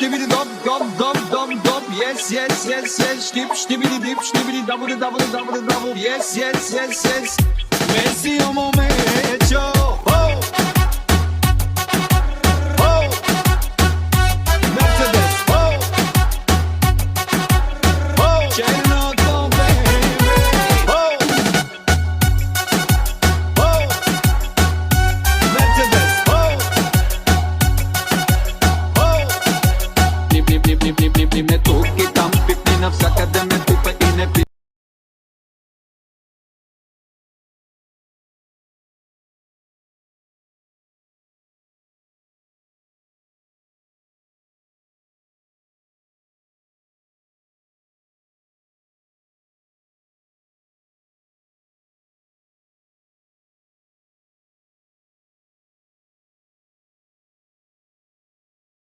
stibbidi dop, dop, dop, dop, dop. Yes, yes, yes, yes. Stibbidi dip, stibbidi double, double, double, double. Yes, yes, yes, yes. Messi on mon mecho.